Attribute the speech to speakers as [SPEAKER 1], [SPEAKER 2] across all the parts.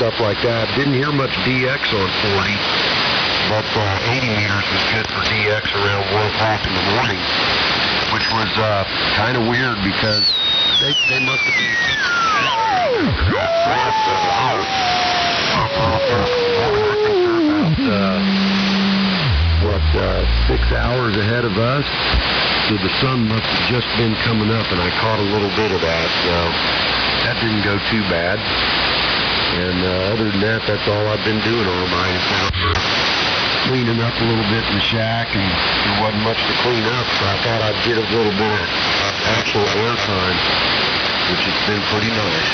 [SPEAKER 1] stuff like that. Didn't hear much DX on 40, but 80 meters was good for DX around 1 o'clock in the morning, which was kind of weird because they must have been about 6 hours ahead of us, so the sun must have just been coming up, and I caught a little bit of that, so that didn't go too bad. And other than that, that's all I've been doing on my account. Cleaning up a little bit in the shack, and there wasn't much to clean up, so I thought I'd get a little bit of actual air time, which has been pretty nice.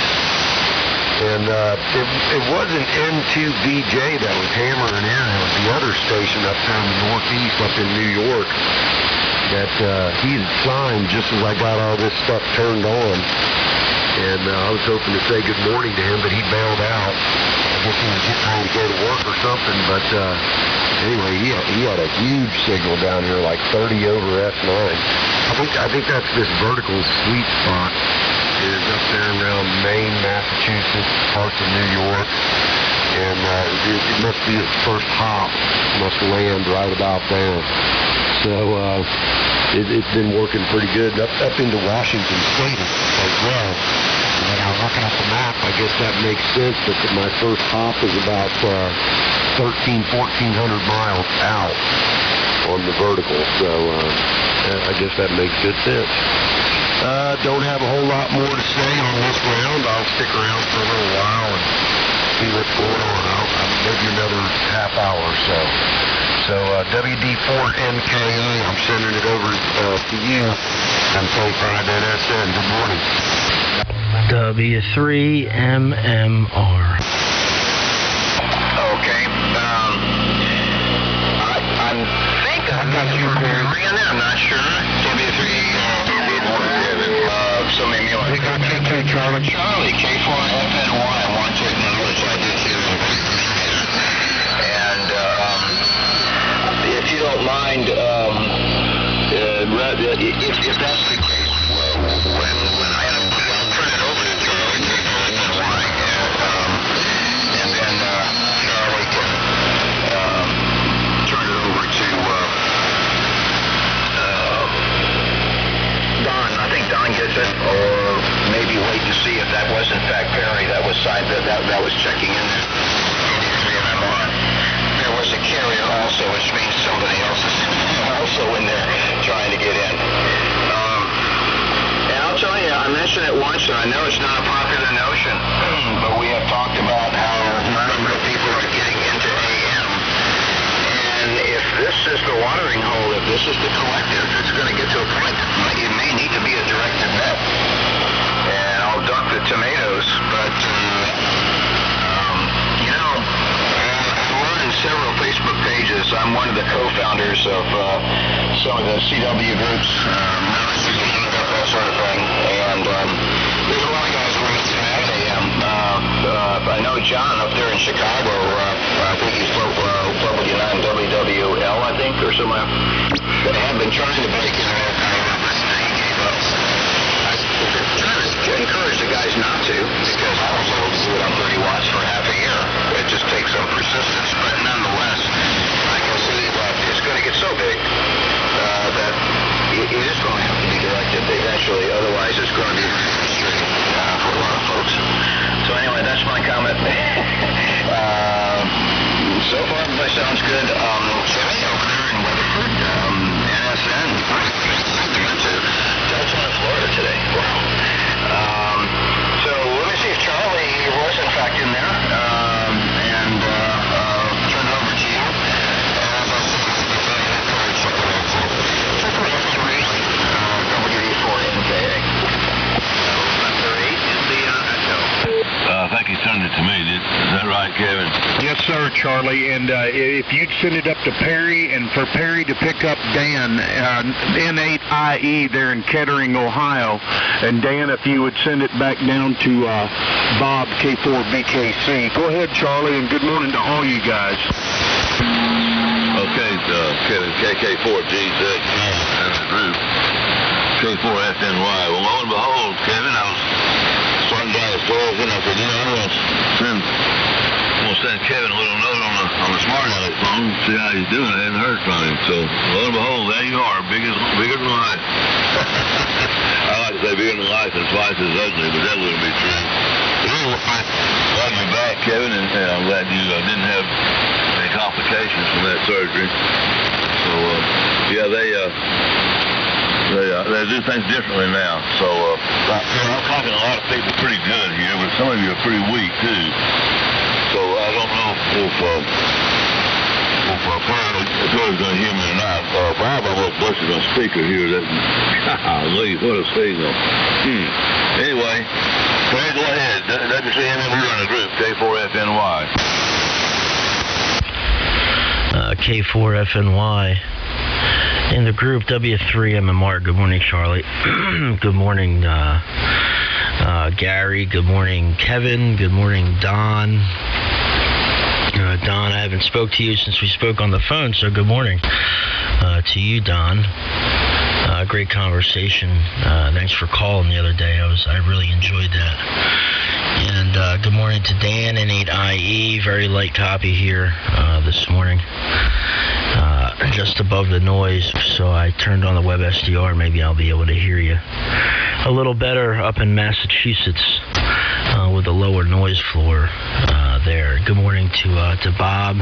[SPEAKER 1] And it wasn't N8IE that was hammering in. It was the other station up there in the Northeast, up in New York, that he had signed just as I got all this stuff turned on. And I was hoping to say good morning to him, but he bailed out. I guess he was getting ready to go to work or something, but anyway, he had a huge signal down here, like 30 over S9. I think that's this vertical sweet spot. It is up there around Maine, Massachusetts, parts of New York, and it must be its first hop, must land right about there. So it's been working pretty good up into Washington State as well. And I'm looking at the map, I guess that makes sense, but my first hop is about 1,400 miles out on the vertical, so I guess that makes good sense. Don't have a whole lot more to say on this round. I'll stick around for a little while and see what's going on. I'll maybe another half hour or so. So WD4NKA, I'm sending it over to you. I'm K5NSN. Good morning.
[SPEAKER 2] W3MMR.
[SPEAKER 3] Okay. I think I'm not sure. I'm not sure. So maybe I think I'm Charlie, K4FNY, I want to acknowledge I did hear him. And if you don't mind, if that's the case, when I turn it over to Charlie, K4FNY, and then Charlie can turn it over to Don. I think Don gets it, or maybe wait and see if that was in fact Perry that was signed, that was checking in there. W3MMR. There was a carrier also, which means somebody else is also in there trying to get in. And I'll tell you, I mentioned it once, and I know it's not a popular notion, but we have talked about how a number of people are getting into AM. And if this is the watering hole, if this is the collective, it's going to get to a point that it may need to be a directed net. And I'll duck the tomatoes, but, you know, I'm running several Facebook pages. I'm one of the co-founders of some of the CW groups, that sort of thing. And there's a lot of guys running at AM. I know John up there in Chicago, I think he's W9 WWL, I think, or somewhere. They have been trying to break in all kind of numbers, and he gave up. I'm trying to encourage the guys not to, because I was able to do it on 30 watts for half a year. It just takes some persistence, but nonetheless, I can see that it's going to get so big that it is going to have to be directed eventually. Otherwise, it's going to be frustrating for a lot of folks. So anyway, that's my comment. So far, everybody sounds good. Jimmy over there in Weatherford, NSN, to Deltona, Florida today. Wow. So let me see if Charlie was in fact in there, and turn it over to you. WD4NKA. Number 8 is the
[SPEAKER 4] I think he sent it to me. Is that right, Kevin?
[SPEAKER 5] Yes, sir, Charlie. And if you'd send it up to Perry, and for Perry to pick up Dan, N8IE there in Kettering, Ohio. And Dan, if you would send it back down to Bob, K4BKC. Go ahead, Charlie, and good morning to all you guys.
[SPEAKER 4] Okay, Kevin, KK4GZQ and the group, K4FNY. Well, lo and behold, Kevin, I was starting by his doors, and I said, you know, I'm going to send send Kevin a little note on the smart aleck phone, see how he's doing. I hadn't heard from him. So, lo and behold, there you are, bigger than life. I like to say bigger than life and twice as ugly, but that wouldn't be true. But anyway, glad you're back, Kevin, and I'm glad you didn't have any complications from that surgery. So, yeah, they do things differently now. So, I'm talking to a lot of people pretty good here, but some of you are pretty weak, too. So, I don't know if Perry's going to hear me or not. Bob, I'm going to bust it on speaker here. Golly, what a signal. Anyway, Perry, go ahead. W3MMR in the group, K4FNY.
[SPEAKER 2] K4FNY. In the group, W3MMR. Good morning, Charlie. Good morning, Gary. Good morning, Kevin. Good morning, Don. Don, I haven't spoke to you since we spoke on the phone, so good morning to you, Don. Great conversation. Thanks for calling the other day. I really enjoyed that. And good morning to Dan, N8IE. Very light copy here this morning. Just above the noise, so I turned on the web SDR. Maybe I'll be able to hear you a little better up in Massachusetts with a lower noise floor there. Good morning to Bob,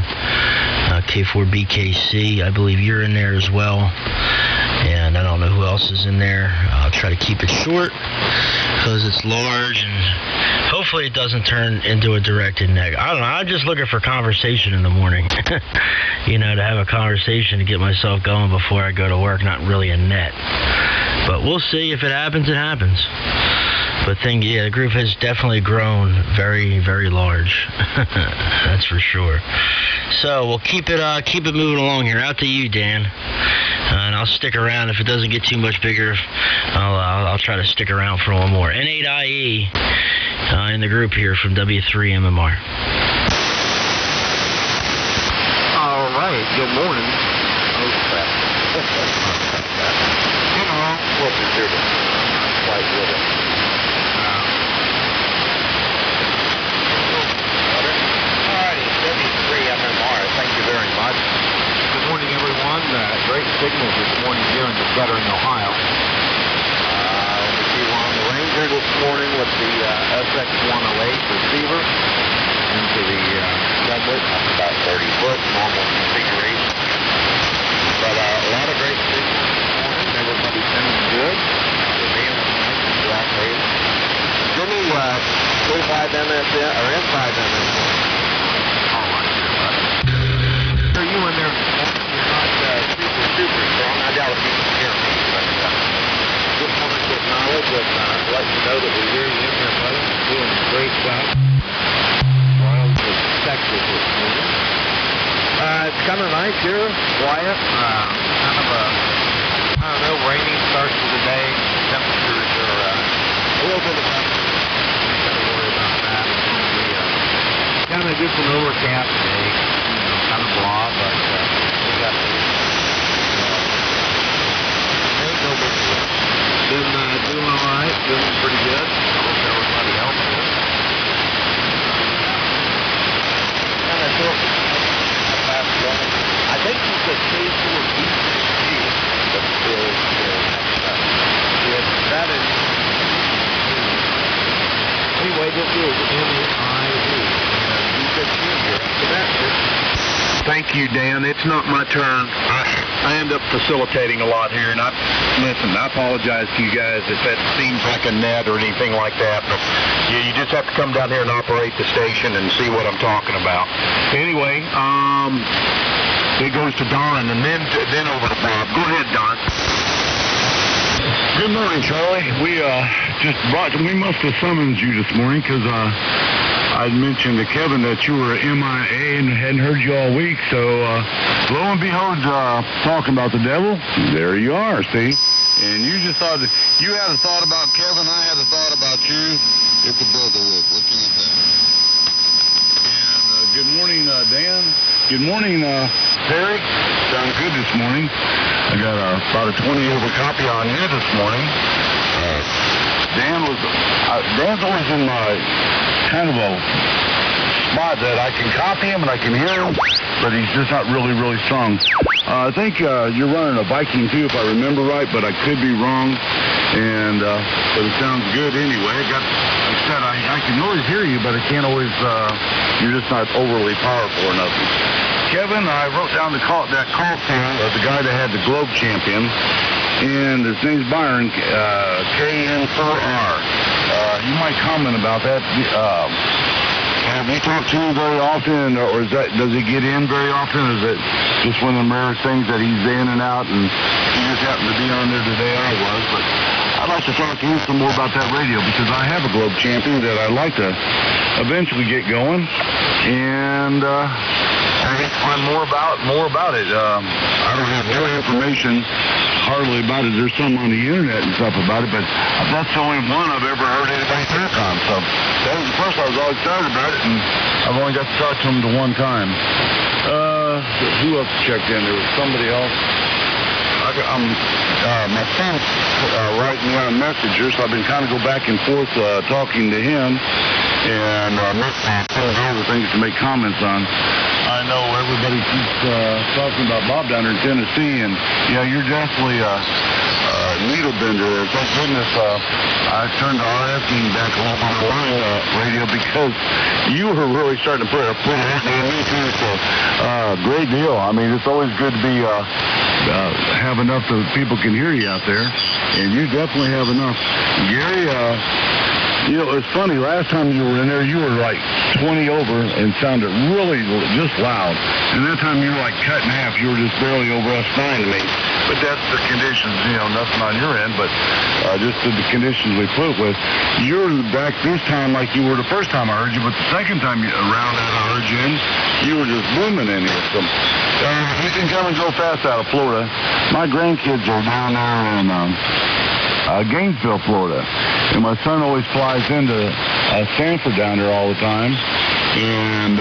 [SPEAKER 2] K4BKC. I believe you're in there as well, and I don't know who else is in there. I'll try to keep it short because it's large, and hopefully it doesn't turn into a directed neg. I don't know. I'm just looking for conversation in the morning. To have a conversation to get myself going before I go to work. Not really a net. But we'll see. If it happens, it happens. But the group has definitely grown very, very large. That's for sure. So we'll keep it moving along here. Out to you, Dan. And I'll stick around. If it doesn't get too much bigger, I'll try to stick around for one more. N8IE in the group here from W3MMR.
[SPEAKER 6] All right. Good morning. Oh, crap. What's your here? Quite with it. Alrighty, W3MMR. Thank you very much. Good morning, everyone. Great signals this morning here in Kettering, Ohio. We were on the Ranger this morning with the SX108 receiver into the doublet, about 30 foot, normal configuration. But a lot of great signals this morning. Everybody sounding good. The van was nice and cooperative. Give me K5NSN or N5NSN. All right, are you in there? You're not super strong. I doubt if you can hear me, but just wanted to acknowledge and let you know that we hear you in there, brother. Doing a great job. Well, it's Texas this morning. It's kind of nice here, quiet. Kind of a rainy start to the day. Temperatures are a little bit of gotta worry about that. It's going to be kind of just an overcast day, kind of blah, but we got the ain't no big deal. Been doing all right, doing pretty good. I hope everybody else is. Kind of short. I think he said K4GZQ, but that is. Anyway, this is N8IE. You said you're after that.
[SPEAKER 5] Thank you, Dan. It's not my turn. I end up facilitating a lot here, and I apologize to you guys if that seems like a net or anything like that, but you just have to come down here and operate the station and see what I'm talking about. Anyway, it goes to Don, and then over to Bob. Go ahead, Don.
[SPEAKER 7] Good morning, Charlie. We must have summoned you this morning because I'd mentioned to Kevin that you were MIA and hadn't heard you all week. So lo and behold, talking about the devil, there you are, see? And you just thought that you had a thought about Kevin, I had a thought about you. It's a brotherhood. What can you say? And good morning, Dan. Good morning, Perry. Sounds good this morning. I got about a 20 over copy on you this morning. Dan's always in my kind of a spot that I can copy him and I can hear him, but he's just not really, really strong. I think you're running a Viking too, if I remember right, but I could be wrong. And but it sounds good anyway. Like I said, I can always hear you, but I can't always. You're just not overly powerful or nothing. Kevin, I wrote down that call sign of the guy that had the Globe Champion, and his name's Byron, K4R. You might comment about that. Have you talked to him very often, or does he get in very often? Is it just one of the rare things that he's in and out, and he just happened to be on there the day I was? But I'd like to talk to him some more about that radio, because I have a Globe Champion that I'd like to eventually get going, and find more about it. I don't have no information hardly about it. There's some on the internet and stuff about it, but that's the only one I've ever heard anybody talk on. So that was the first I was all excited about it, and I've only got to talk to him the one time. Who else checked in? There was somebody else. My son's writing me on Messenger, so I've been kind of go back and forth talking to him, and sending over things to make comments on. I know everybody keeps talking about Bob down there in Tennessee, and yeah, you're definitely a needle bender. Thank goodness I turned the RF game back a little bit on radio, because you were really starting to put it in me too. So great deal. I mean, it's always good to be have enough that people can hear you out there, and you definitely have enough. Gary, you know, it's funny, last time you were in there, you were like 20 over and sounded really just loud. And that time you were like cut in half. You were just barely over us 9 to me. But that's the conditions, you know, nothing on your end, but just the conditions we put with. You're back this time like you were the first time I heard you, but the second time around that I heard you in, you were just booming in here. So you can come and go fast out of Florida. My grandkids are down there in Gainesville, Florida. And my son always flies into Sanford down there all the time. And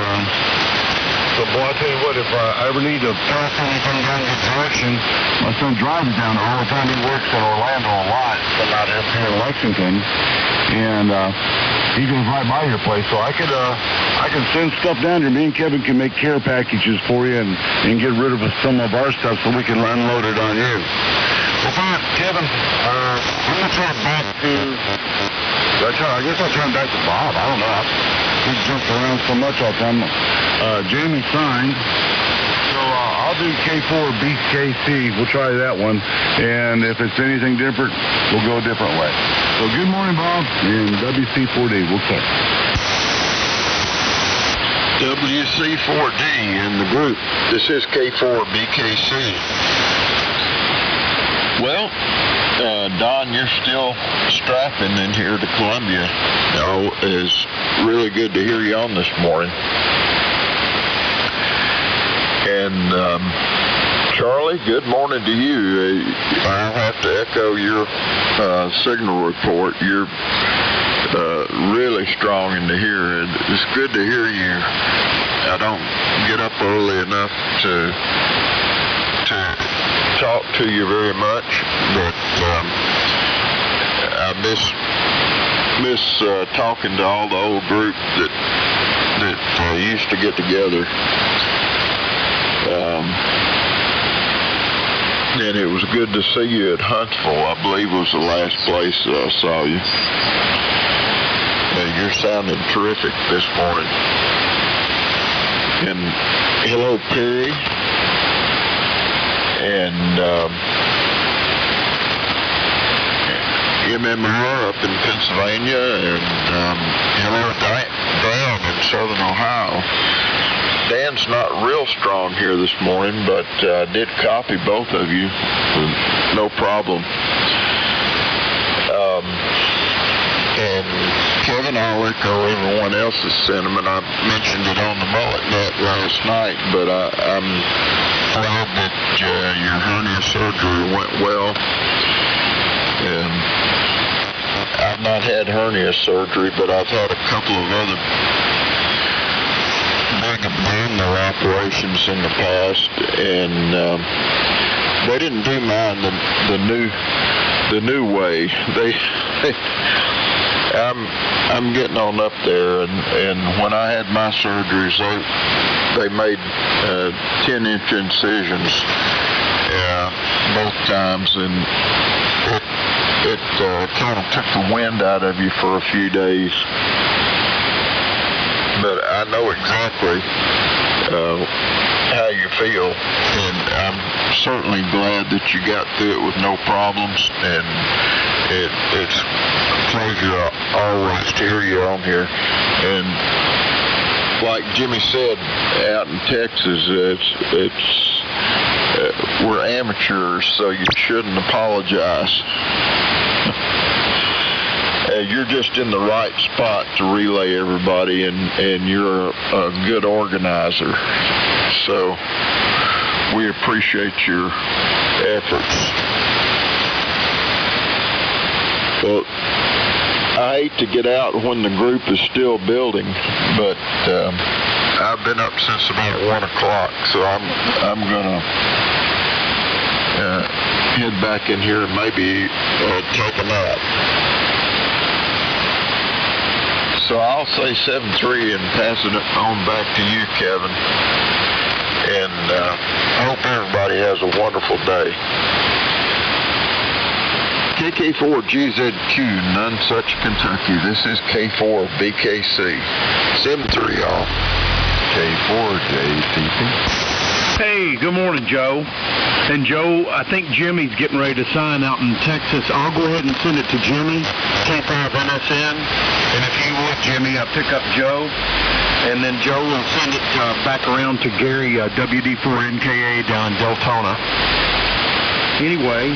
[SPEAKER 7] so, boy, I tell you what, if I ever need to pass anything down this direction, my son drives down there all the time. He works in Orlando a lot, but not up here in Lexington. And he goes right by your place. So I can send stuff down there. Me and Kevin can make care packages for you and get rid of some of our stuff so we can unload it on you. Well, fine, Kevin, I'm going to turn back to, I guess I'll turn back to Bob. I don't know. He's jumped around so much all the time. Jamie signed. So I'll do K4BKC. We'll try that one. And if it's anything different, we'll go a different way. So good morning, Bob, and WC4D. We'll check.
[SPEAKER 1] WC4D in the group. This is K4BKC.
[SPEAKER 8] Well, Don, you're still strapping in here to Columbia.
[SPEAKER 1] Oh, it's really good to hear you on this morning. And Charlie, good morning to you. I'll have to echo your signal report. You're really strong in the here. It's good to hear you. I don't get up early enough to talk to you very much, but I miss talking to all the old group that used to get together. And it was good to see you at Huntsville. I believe it was the last place that I saw you. You're sounding terrific this morning. And hello, Perry. And MMR up in Pennsylvania, and hello, Dan in Southern Ohio. Dan's not real strong here this morning, but I did copy both of you, no problem. And Kevin, I'll echo everyone else's sentiment. I mentioned it on the Mullet Net last night, but I'm glad that your hernia surgery went well. And I've not had hernia surgery, but I've had a couple of other big abdominal operations in the past, and they didn't do mine the new way.
[SPEAKER 8] I'm getting on up there, and when I had my surgeries, they made 10-inch incisions both times, and it kind of took the wind out of you for a few days. But I know exactly how you feel, and I'm certainly glad that you got through it with no problems, and it's a pleasure always to hear you on here. And like Jimmy said, out in Texas, we're amateurs, so you shouldn't apologize. You're just in the right spot to relay everybody, and you're a good organizer. So we appreciate your efforts. Well, I hate to get out when the group is still building, but I've been up since about 1 o'clock, so I'm gonna head back in here and maybe take a nap. So I'll say 7-3 and pass it on back to you, Kevin. And I hope everybody has a wonderful day. KK4GZQ, Nonesuch, Kentucky. This is K4BKC. 7-3, y'all.
[SPEAKER 4] K4JCP.
[SPEAKER 5] Hey, good morning, Joe. And Joe, I think Jimmy's getting ready to sign out in Texas. I'll go ahead and send it to Jimmy, K5NSN. And if you would, Jimmy, I'll pick up Joe. And then Joe will send it back around to Gary, WD4NKA down in Deltona. Anyway,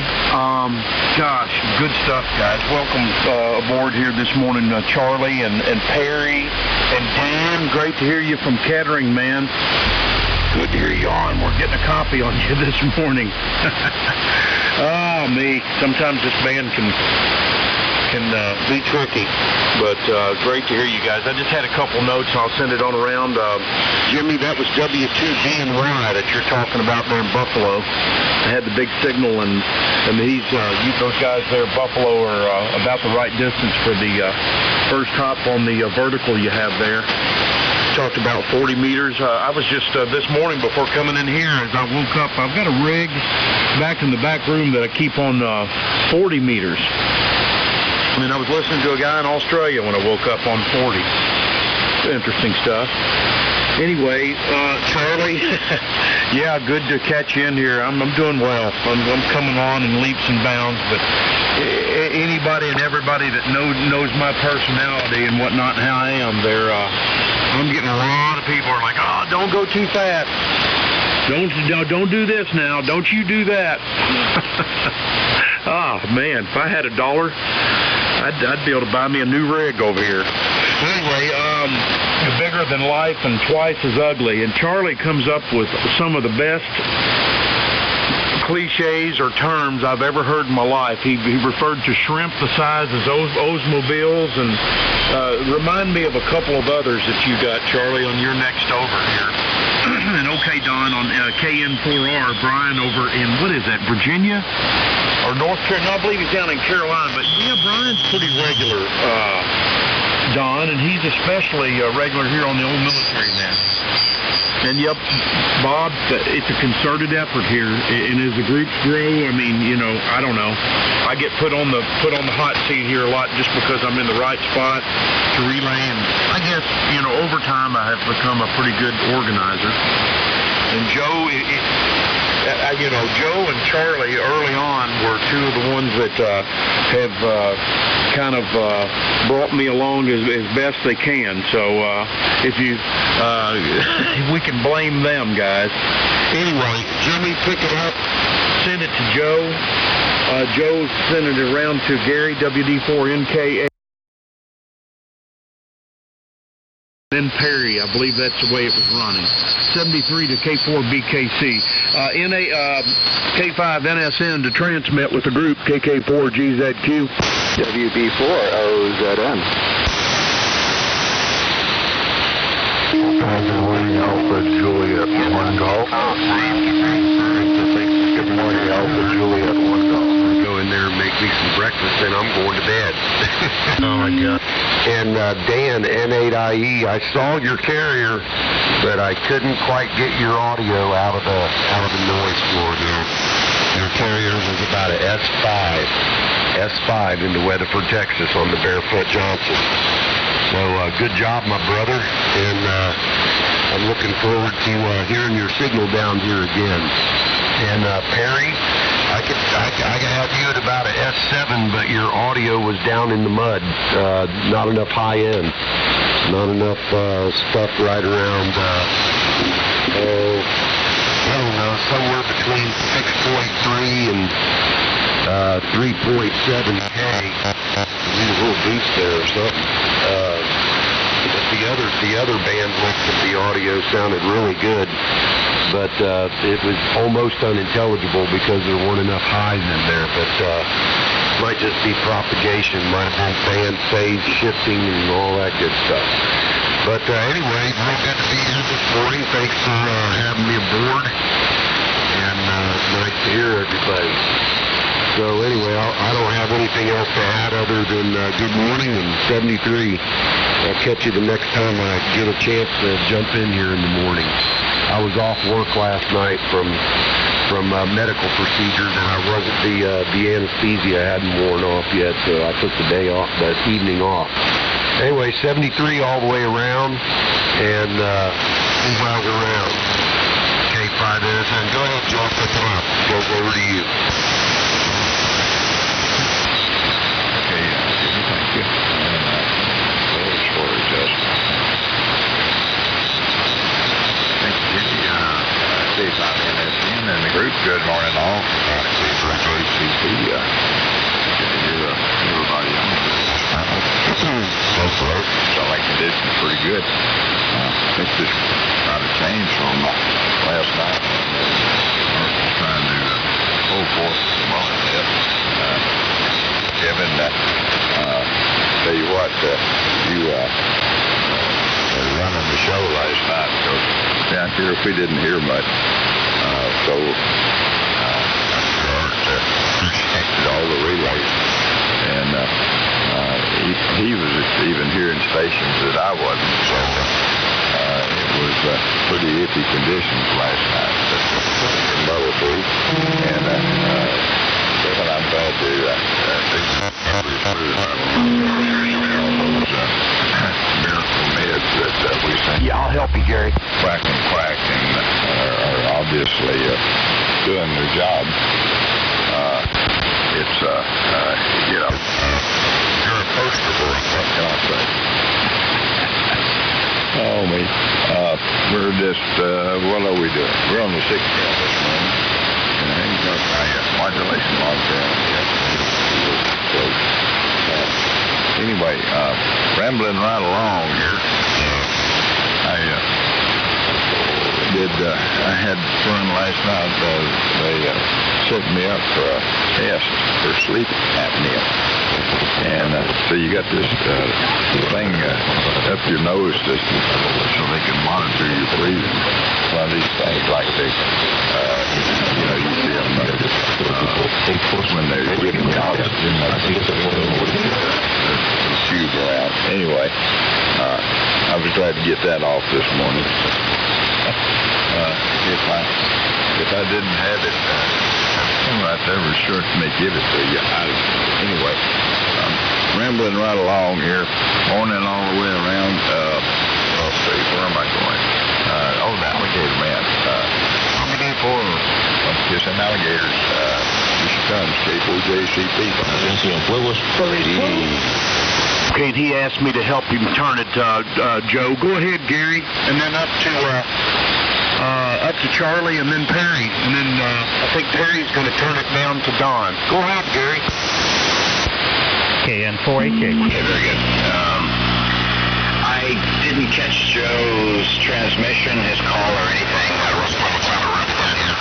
[SPEAKER 5] gosh, good stuff, guys. Welcome aboard here this morning, Charlie and Perry and Dan. Great to hear you from Kettering, man. Good to hear you on. We're getting a copy on you this morning. Oh, me. Sometimes this band can be tricky, but great to hear you guys. I just had a couple notes. I'll send it on around. Jimmy, that was W3MMR that you're talking about there in Buffalo. I had the big signal, and those guys there at Buffalo are about the right distance for the first hop on the vertical you have there. Talked about 40 meters. I was just this morning before coming in here, as I woke up, I've got a rig back in the back room that I keep on 40 meters. I mean, I was listening to a guy in Australia when I woke up on 40. Interesting stuff. Anyway, Charlie, yeah, good to catch you in here. I'm doing well. I'm coming on in leaps and bounds, but anybody and everybody that knows my personality and whatnot and how I am, I'm getting a lot of people are like, oh, don't go too fast. Don't do this now. Don't you do that. Oh, man, if I had $1, I'd be able to buy me a new rig over here. Anyway, bigger than life and twice as ugly. And Charlie comes up with some of the best cliches or terms I've ever heard in my life. He referred to shrimp the size as Oldsmobiles, and remind me of a couple of others that you got, Charlie, on your next over here. And okay, Don, on KN4R, Brian over in, what is that, Virginia? Or North Carolina? No, I believe he's down in Carolina, but yeah, Brian's pretty regular, Don, and he's especially regular here on the old military net. And yep, Bob, it's a concerted effort here, and as the groups grow, I mean, I don't know. I get put on the hot seat here a lot just because I'm in the right spot to relay, and I guess over time I have become a pretty good organizer. And Joe, Joe and Charlie early on were two of the ones that have kind of brought me along as best they can. So if we can blame them, guys. Anyway, Jimmy, pick it up, send it to Joe. Joe sent it around to Gary, WD4NKA. Then Perry, I believe that's the way it was running. 73 to K4BKC. K5NSN to transmit with the group KK4GZQ.
[SPEAKER 3] WD4OZN.
[SPEAKER 4] Alpha Juliet 1 Golf. Good morning, Alpha Juliet 1 Golf. Go in
[SPEAKER 1] there and make me some breakfast, then I'm going to bed.
[SPEAKER 2] Oh my God.
[SPEAKER 1] And Dan, N8IE, I saw your carrier, but I couldn't quite get your audio out of the noise floor there. Your carrier was about a S5 into Weatherford, Texas on the Barefoot Johnson. So good job, my brother, and I'm looking forward to hearing your signal down here again. And Perry, I had you at about a S7, but your audio was down in the mud. Not enough high end, not enough stuff right around. I don't know, somewhere between 6.3 and 3.7K. Need a little boost there or something. But the other bandwidth of the audio sounded really good, but it was almost unintelligible because there weren't enough highs in there. But might just be propagation, might have been band phase shifting and all that good stuff. But anyway, real good to be here this morning. Thanks for having me aboard, and nice to hear everybody. So anyway, I don't have anything else to add other than good morning and 73. I'll catch you the next time I get a chance to jump in here in the morning. I was off work last night from medical procedures, and I wasn't the anesthesia hadn't worn off yet, so I took the day off, the evening off. Anyway, 73 all the way around, and 2 miles around. K5NSN. Go ahead, Joe. Pick them up. Goes over to you.
[SPEAKER 6] Okay, thank you. Thank you, K5NSN and the group. Good morning, all. K4JCP. Everybody on so like conditions pretty good. I think this kind of changed from last night. I was trying to hold forth the morning. Kevin, tell you what, you were running the show last night, so down here if we didn't hear much. So I appreciated all the relays. And he was even hearing stations that I wasn't, so it was pretty iffy conditions last night in Level 3. And but I'm glad to miracle meds that we sent.
[SPEAKER 5] Yeah, I'll help you, Gary.
[SPEAKER 6] Quack and are obviously doing their job. It's you're a poster boy. What can I say? Oh me. We're just what are we doing? We're on the 6th count this morning. Modulation lockdown. Close. Anyway, rambling right along here. I had fun last night. They set me up for a test for sleep apnea. And so you got this thing up your nose system so they can monitor your breathing. One of these things like they, you see them when they're giving you oxygen, tube around. Anyway, I was glad to get that off this morning. If I didn't have it, someone out there was sure to give it to you. Anyway, I'm rambling right along here, morning all the way around. Let's see, where am I going? The alligator man. Kissing alligators. Here she comes, K4JCP.
[SPEAKER 5] Okay, he asked me to help him turn it, Joe. Go ahead, Gary, and then up to Charlie, and then Perry, and then I think Perry's going to turn it down to Don. Go ahead, Gary.
[SPEAKER 9] KN4AK.
[SPEAKER 3] Okay, very good. I didn't catch Joe's transmission, his call, or anything. I wasn't on the cloud or anything yet.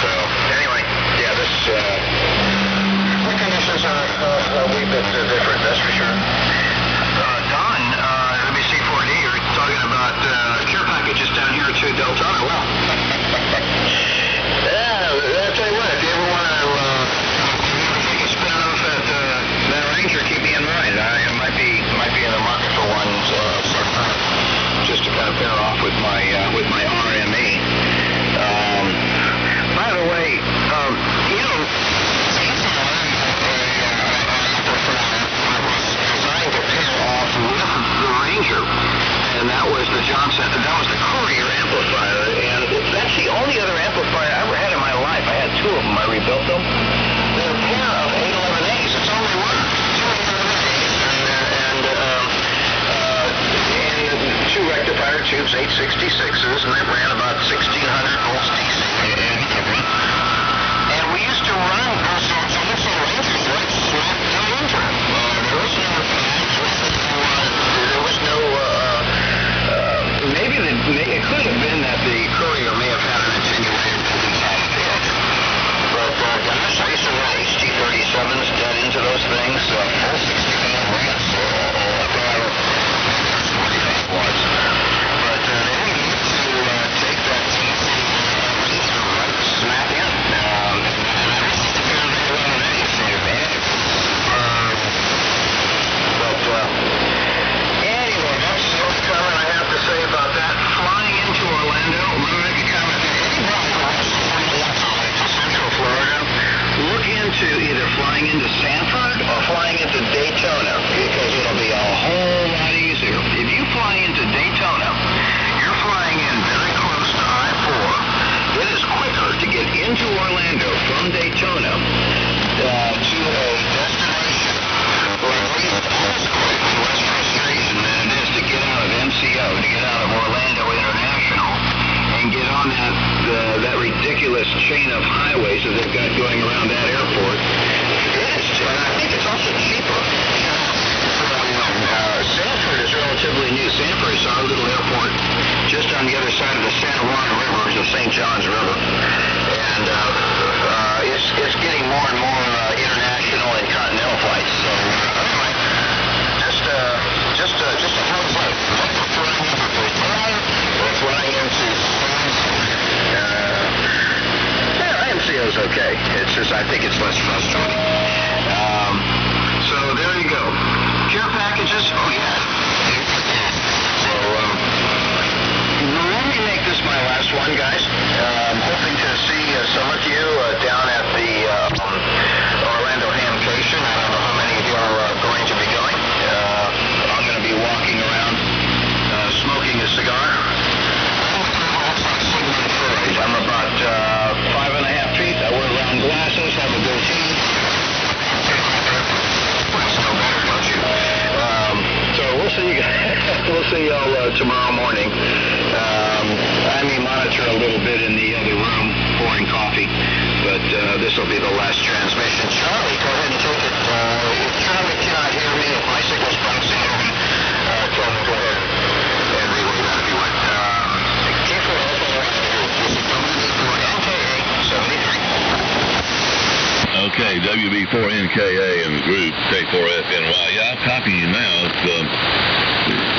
[SPEAKER 3] So, anyway, yeah, the conditions are a wee bit different, that's for sure. Don, WC4D, you're talking about care packages down here to Deltona. Well, yeah, I'll tell you what, if you ever want to Johnson, that was the Courier amplifier, and that's the only other amplifier I ever had in my life. I had two of them. I rebuilt them. They're a pair of 811As. It's only one. Two 811As, and two rectifier tubes, 866s, and they ran about 1,600 volts DC. And we used to run those sorts of ranges right smack down into them. There was no maybe it could have been that the Courier may have had an attenuator built inside of it. But gosh, I used to run HT37s dead into those things, full 60-band ramps, about 45 watts. But they didn't need to take that DC right smack in. And I don't think the pair of 811As may have had it. Anyway, that's the comment I have to say about that. Flying into Orlando, let me make a comment there. Anybody who wants to Central Florida, look into either flying into Sanford or flying into Daytona, because it'll be a whole lot easier. If you fly into Daytona, you're flying in very close to I-4. It is quicker to get into Orlando from Daytona to a destination or at least as quick and less frustration than it is to get out of MCO, to get out of Orlando International, and get on that ridiculous chain of highways that they've got going around that airport. It is, and I think it's also cheaper. Sanford is relatively new. Sanford is our little airport just on the other side of the San Juan River, the St. Johns River, and it's getting more and more international and continental flights. So anyway, just a fun flight. We're flying into IMCO's okay. It's just I think it's less frustrating. So there you go. Care packages? Oh yeah. So let me make this my last one, guys. I'm hoping to see some of you down at the Orlando Hamcation. I don't know how many of you are going to be going. I'm going to be walking around smoking a cigar. I'm about 5.5 feet. I wear round glasses, have a goatee. So we'll see you guys. We'll see y'all tomorrow morning. I may monitor a little bit in the other room, pouring coffee, but this will be the last transmission. Charlie, go ahead and take it. If Charlie cannot hear me, if my signal's bouncing over, tell him go ahead and relay that if you want. This is WD4NKA 73.
[SPEAKER 4] Okay, WD4NKA and the group K4FNY. Yeah, I'm copying you now.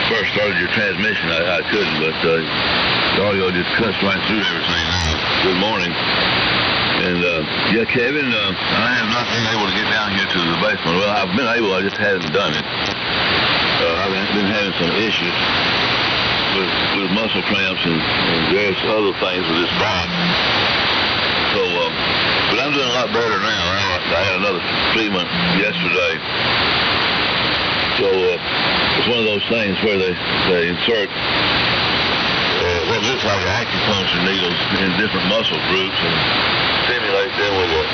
[SPEAKER 4] First started your transmission, I couldn't, but the audio just cuts right through everything now. Good morning. And, yeah, Kevin, I have not been able to get down here to the basement. Well, I've been able, I just haven't done it. I've been having some issues with muscle cramps and various other things with this back. So, but I'm doing a lot better now. I had another treatment yesterday. So it's one of those things where they insert what looks like acupuncture needles in different muscle groups and stimulate them with it.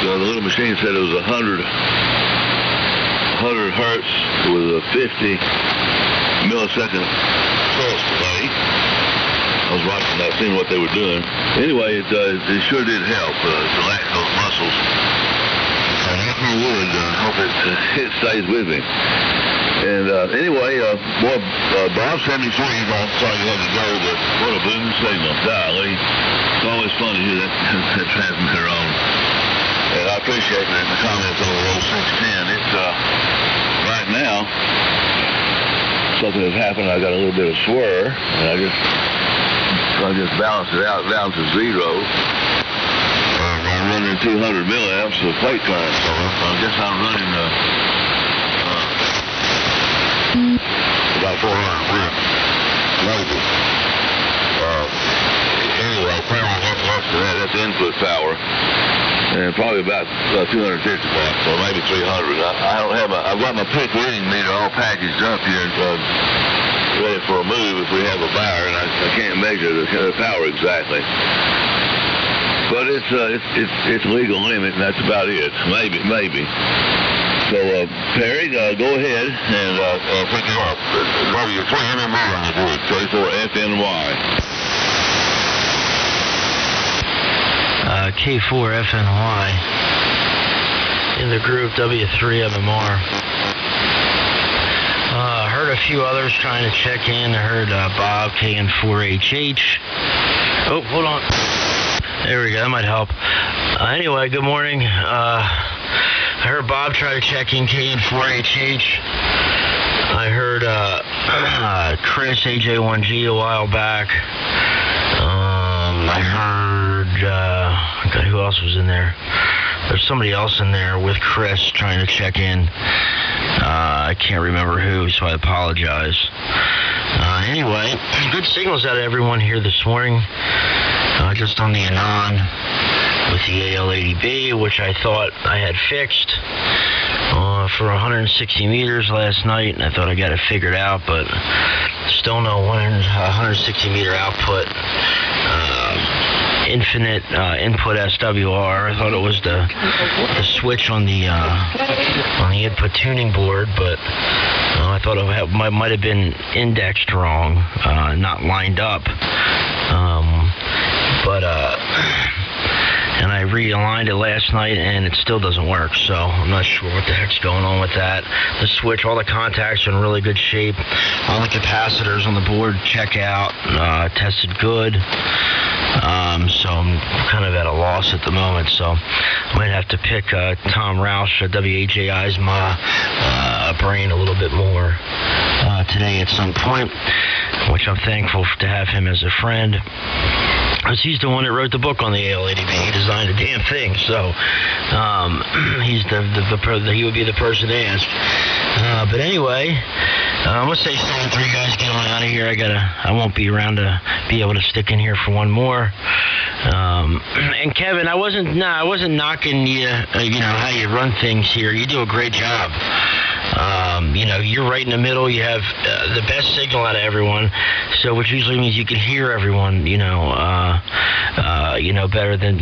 [SPEAKER 4] The little machine said it was 100 hertz with a 50 millisecond pulse delay. I was watching that, seeing what they were doing. Anyway, it sure did help relax those muscles. I would hope it stays with me. And anyway, Bob 73, I'm sorry you had to go, but what a booming signal. Golly, it's always fun to hear that transmitter on. And I appreciate the comments on the 0610. It's right now, something has happened. I got a little bit of swirl, and I just balanced it out down to zero. I'm running 200 milliamps of plate current, so I guess I'm running about 400 amps, maybe. Anyway, probably less than that. That's input power, and probably about 250 watts, or maybe 300. I don't have I've got my pick reading meter all packaged up here. ready for a move if we have a buyer, and I can't measure the power exactly. But it's legal limit, and that's about it. Maybe. So, Perry, go ahead and pick it up. W3MMR on the board, K4FNY.
[SPEAKER 2] K4FNY in the group W3MMR. Heard a few others trying to check in. I heard Bob KN4HH. Oh, hold on. There we go. That might help. Anyway, good morning. I heard Bob try to check in KN4HH. I heard Chris AJ1G a while back. I heard, God, who else was in there? There's somebody else in there with Chris trying to check in. I can't remember who, so I apologize. Anyway, good signals out of everyone here this morning. Just on the Anon with the AL80B, which I thought I had fixed for 160 meters last night, and I thought I got it figured out, but still no 160 meter output. Infinite input SWR. I thought it was the switch on the input tuning board, but I thought it might have been indexed wrong, not lined up. And I realigned it last night, and it still doesn't work, so I'm not sure what the heck's going on with that. The switch, all the contacts are in really good shape. All the capacitors on the board check out, tested good. So I'm kind of at a loss at the moment, so I might have to pick Tom Roush, WHAI's brain a little bit more today at some point, which I'm thankful to have him as a friend. Because he's the one that wrote the book on the AL80B. He designed the damn thing, so he's he would be the person to ask. But anyway, I'm gonna say 7-3 guys, get on out of here. I won't be around to be able to stick in here for one more. And Kevin, I wasn't knocking you, how you run things here. You do a great job. You're right in the middle. You have the best signal out of everyone, so which usually means you can hear everyone, better than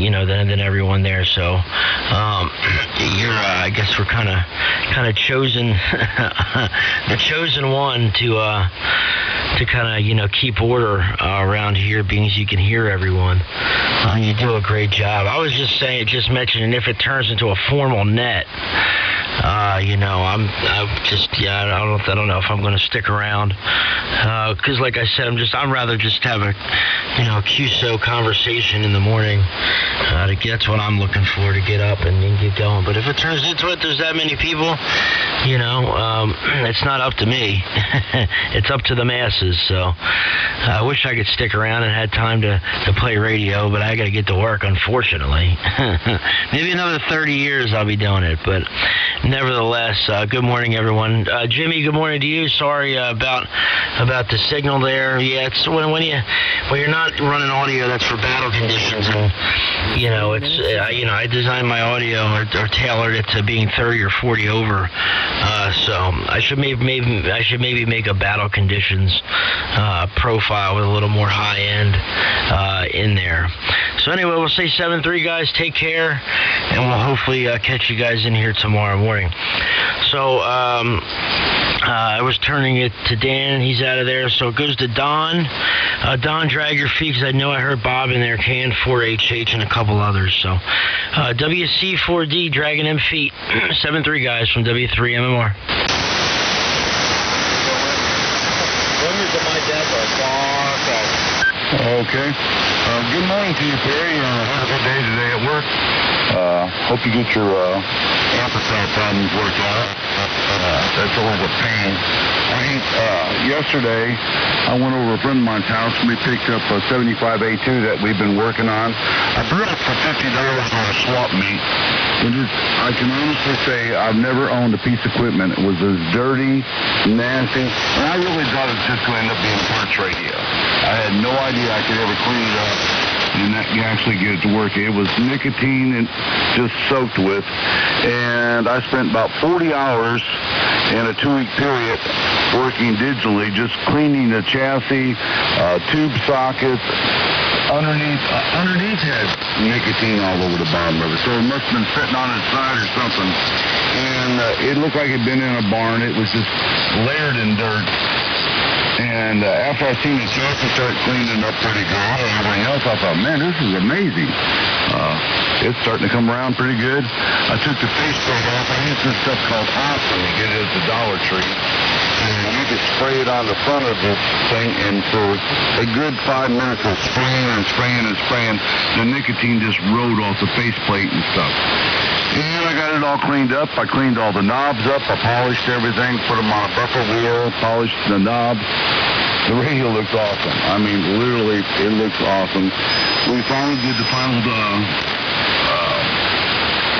[SPEAKER 2] everyone there. So I guess we're kind of chosen, the chosen one to kind of keep order around here, being as you can hear everyone. You do a great job. I was just mentioning if it turns into a formal net. I don't know if I'm going to stick around, because like I said, I'm rather just have a QSO conversation in the morning. That's what I'm looking for, to get up and get going. But if it turns into it, there's that many people, it's not up to me. It's up to the masses. So I wish I could stick around and had time to play radio, but I got to get to work, unfortunately. Maybe another 30 years I'll be doing it, but nevertheless, good morning, everyone. Jimmy, good morning to you. Sorry about the signal there. Yeah, it's when you're not running audio, that's for battle conditions, and I designed my audio or tailored it to being 30 or 40 over. So I should maybe make a battle conditions profile with a little more high end in there. So anyway, we'll say 7-3 guys. Take care, and we'll hopefully catch you guys in here tomorrow morning. So I was turning it to Dan. He's out of there. So it goes to Don. Don, drag your feet, because I know I heard Bob in there, KN4HH, and a couple others. So WC4D, dragging them feet. 7-3 guys from W3MMR.
[SPEAKER 6] Fingers on my desk are far off.
[SPEAKER 7] Okay. Good morning to you, Perry. Have a good day today at work. Hope you get your amplifier problems worked out. That's always a pain. Yesterday, I went over to a friend of mine's house, and we picked up a 75A2 that we've been working on. I bought it for $50 on a swap meet. I can honestly say I've never owned a piece of equipment. It was as dirty, nasty, and I really thought it was just going to end up being parts radio. I had no idea I could ever clean it up. and that you actually get it to work. It was nicotine and just soaked with, and I spent about 40 hours in a 2-week period working digitally, just cleaning the chassis, tube sockets. Underneath had nicotine all over the bottom of it, so it must have been sitting on its side or something. And it looked like it had been in a barn. It was just layered in dirt. And after I seen the chassis start cleaning up pretty good and everything else, I thought, man, this is amazing. It's starting to come around pretty good. I took the faceplate off. I used this stuff called Awesome. You get it at the Dollar Tree. And you can spray it on the front of this thing, and for a good 5 minutes of spraying and spraying and spraying, the nicotine just rode off the faceplate and stuff. And I got it all cleaned up. I cleaned all the knobs up. I polished everything, put them on a buffer wheel, polished the knobs. The radio looks awesome. I mean, literally, it looks awesome. We finally did the final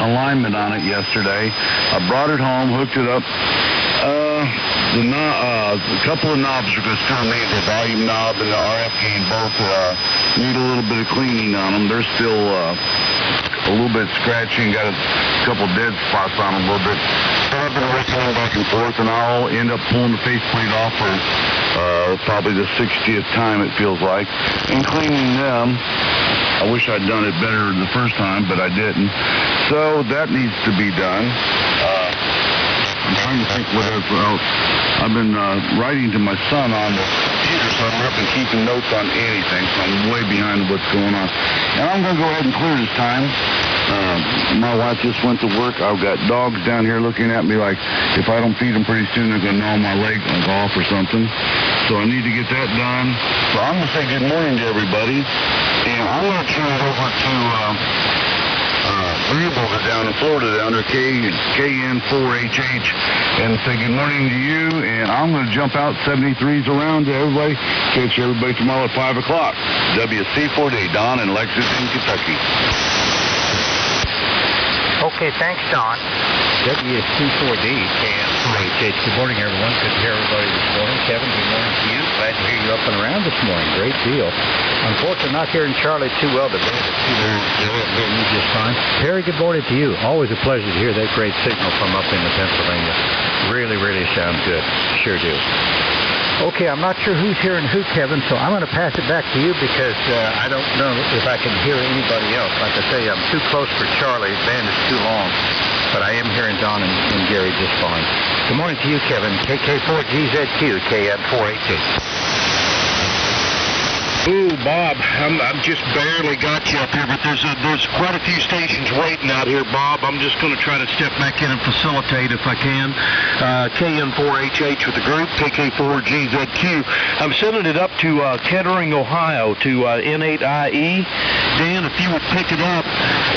[SPEAKER 7] alignment on it yesterday. I brought it home, hooked it up. A couple of knobs are going to still need the volume knob and the RF gain. Both need a little bit of cleaning on them. They're still a little bit scratchy and got a couple dead spots on them a little bit. So I've been working them back and forth, and I'll end up pulling the faceplate off for probably the 60th time, it feels like, and cleaning them. I wish I'd done it better the first time, but I didn't. So that needs to be done. I'm trying to think what else. I've been writing to my son on the computer, so I'm up and keeping notes on anything, so I'm way behind what's going on. And I'm going to go ahead and clear this time. My wife just went to work. I've got dogs down here looking at me like if I don't feed them pretty soon, they're going to gnaw my leg off or something. So I need to get that done. So I'm going to say good morning to everybody, and I'm going to turn it over to Greenville down in Florida, down there, KN4HH, and say good morning to you, and I'm going to jump out 73s around to everybody, catch everybody tomorrow at 5 o'clock. WC4D, Don in Lexington, Kentucky.
[SPEAKER 6] Okay, thanks, Don. WC4D, KN4HH. Good morning, everyone. Good to hear everybody this morning. Kevin, good morning to you. Glad to hear you up and around this morning. Great deal. Unfortunately, not hearing Charlie too well today. Hearing you just fine. Perry, good morning to you. Always a pleasure to hear that great signal from up in Pennsylvania. Really, really sounds good. Sure do. Okay, I'm not sure who's hearing who, Kevin, so I'm going to pass it back to you because I don't know if I can hear anybody else. Like I say, I'm too close for Charlie. The band is too long. But I am hearing Don and Gary just fine. Good morning to you, Kevin. KK4GZQ, KN4HH.
[SPEAKER 5] Ooh, Bob, I'm just barely got you up here, but there's quite a few stations waiting out here, Bob. I'm just going to try to step back in and facilitate if I can. KN4HH with the group, KK4GZQ. I'm sending it up to Kettering, Ohio, to N8IE. Dan, if you would pick it up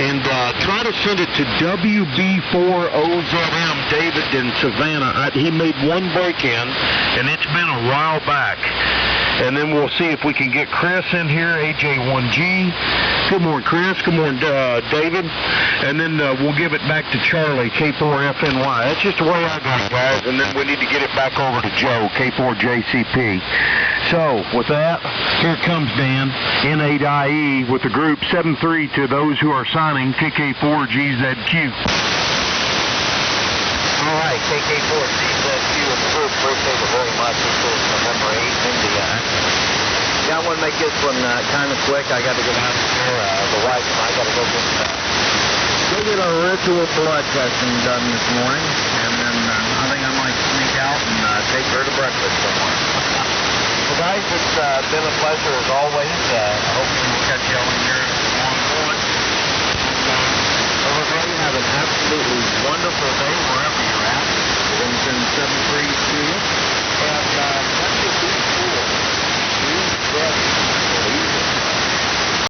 [SPEAKER 5] and try to send it to WB4OZM, David in Savannah. He made one break-in, and it's been a while back. And then we'll see if we can get Chris in here, AJ1G. Good morning, Chris. Good morning, David. And then we'll give it back to Charlie, K4FNY. That's just the way I go, guys. And then we need to get it back over to Joe, K4JCP. So, with that, here comes Dan, N8IE with the group 7-3 to those who are signing KK4GZQ.
[SPEAKER 6] All right, KK4GZQ and the group, appreciate it very much. This is November 8th, India. Yeah, I want to make this one kind of quick. I got to get out here. The wife and I got to go get a ritual blood testing done this morning, and then I think I might sneak out and take her to breakfast somewhere. Well, guys, it's been a pleasure as always. I hope we'll catch you on here tomorrow morning. Everybody have an absolutely wonderful day wherever you're at. It's been 7-3